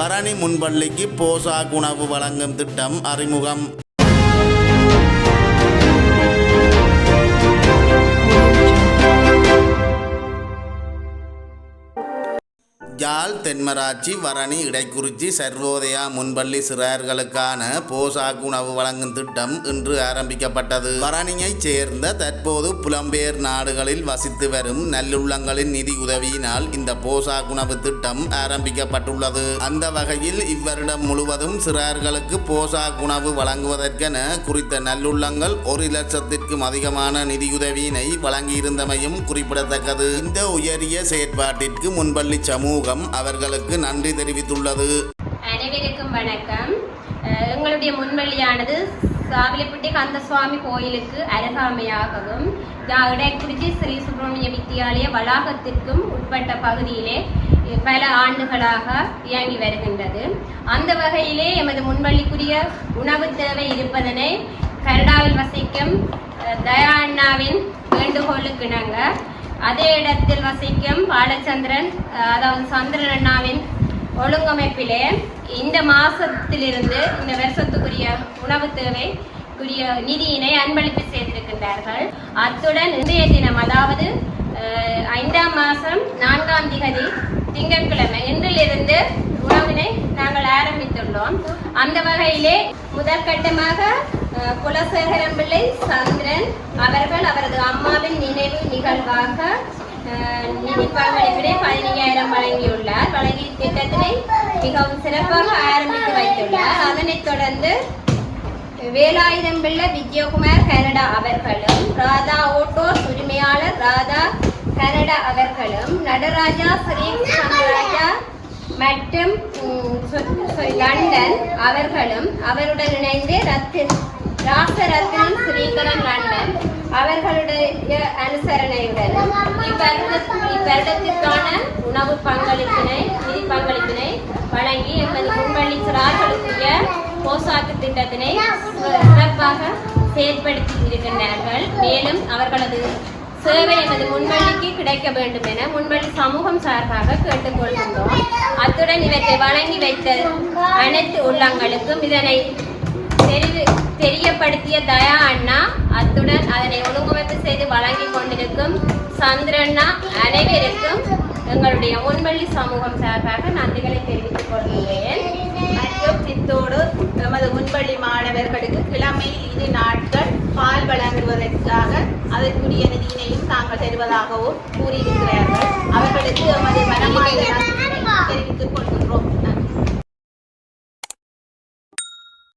பரணி முன்பள்ளிக்கு போசாக் உணவு வழங்கும் திட்டம் அறிமுகம். யாழ் தென்மராட்சி வரணி இடைக்குறிச்சி சர்வோதயா முன்பள்ளி சிறார்களுக்கான போசாக் உணவு வழங்கும் திட்டம் இன்று ஆரம்பிக்கப்பட்டது. வரணியைச் சேர்ந்த தற்போது புலம்பெயர் நாடுகளில் வசித்து வரும் நல்லுள்ளங்களின் நிதி உதவியினால் இந்த போசாக் உணவு திட்டம் ஆரம்பிக்கப்பட்டுள்ளது. அந்த வகையில் இவ்வருடம் முழுவதும் சிறார்களுக்கு போசாக் உணவு வழங்குவதற்கென குறித்த நல்லுள்ளங்கள் 1 லட்சத்திற்கும் அதிகமான நிதியுதவியினை வழங்கியிருந்தமையும் குறிப்பிடத்தக்கது. இந்த உயரிய செயற்பாட்டிற்கு முன்பள்ளி சமூகம் அவர்களுக்கு நன்றி தெரிவித்துள்ளது. அனைவருக்கும் வணக்கம். எங்களுடைய முன்வழியானது சாவிலப்பட்டி கந்தசுவாமி கோயிலுக்கு அருகாமையாகவும் இடைக்குறிச்சி ஸ்ரீ சுப்பிரமணிய வித்தியாலய வளாகத்திற்கும் உட்பட்ட பகுதியிலே பல ஆண்டுகளாக இயங்கி வருகின்றது. அந்த வகையிலே எமது முன்வழிக்குரிய உணவு தேவை இருப்பதனை கனடாவில் வசிக்கும் தயா அண்ணாவின் வேண்டுகோளுக்கு இணங்க அதே இடத்தில் வசிக்கும் பாலச்சந்திரன் அதாவது சந்திரன் அண்ணாவின் ஒழுங்கமைப்பிலே இந்த மாசத்திலிருந்து இந்த வருஷத்துக்குரிய உணவு தேவைக்குரிய நிதியினை அன்பளிப்பு செய்திருக்கின்றார்கள். அத்துடன் இன்றைய தினம் அதாவது 5ஆம் மாதம் 4ஆம் திகதி திங்கட்கிழமை இன்றிலிருந்து உணவினை நாங்கள் ஆரம்பித்துள்ளோம். அந்த வகையிலே முதற்கட்டமாக குலசேகரம் பிள்ளை சந்திரன் அவர்கள் அவரது அம்மாவின் நினைவு நிகழ்வாக நிதி பங்களிப்பினை 15,000 வழங்கியுள்ளார். வழங்கிய திட்டத்தினை மிகவும் சிறப்பாக ஆரம்பித்து வைத்துள்ளார். அதனைத் தொடர்ந்து வேலாயுதம் பிள்ளை விஜயகுமார் கனடா அவர்களும் ராதா ஓட்டோஸ் உரிமையாளர் ராதா கனடா அவர்களும் நடராஜா ஸ்ரீ ராஜா மற்றும் லண்டன் அவர்களும் அவருடன் இணைந்து ராசரத்னம் ஸ்ரீகரன் லண்டன் அவர்களுடைய அனுசரணையுடன் இவ்வருடத்திற்கான உணவு பங்களிப்பினை நிதி பங்களிப்பினை வழங்கி எமது முன்வழி சிறார்களுக்குரிய போசாக்கு திட்டத்தினை சிறப்பாக செயற்படுத்தி இருக்கின்றார்கள். மேலும் அவர்களது சேவை எமது முன்வழிக்கு கிடைக்க வேண்டும் என முன்வழி சமூகம் சார்பாக கேட்டுக்கொள்கின்றோம். அத்துடன் இவற்றை வழங்கி வைத்த அனைத்து உள்ளங்களுக்கும் இதனை தெரியப்படுத்திய தயா அண்ணா அத்துடன் அதனை ஒழுங்கமைப்பு செய்து வழங்கி கொண்டிருக்கும் சந்திரண்ணா அனைவருக்கும் எங்களுடைய முன்வழி சமூகம் சார்பாக நன்றிகளை தெரிவித்துக் கொள்கிறேன். மற்றும் இத்தோடு எமது முன்பள்ளி மாணவர்களுக்கு கிழமை இது நாட்கள் பால் வழங்குவதற்காக அதற்குரிய நிதியினையும் தாங்கள் தருவதாகவும் கூறியிருக்கிறார்கள். அவர்களுக்கு எமது மனமார்ந்த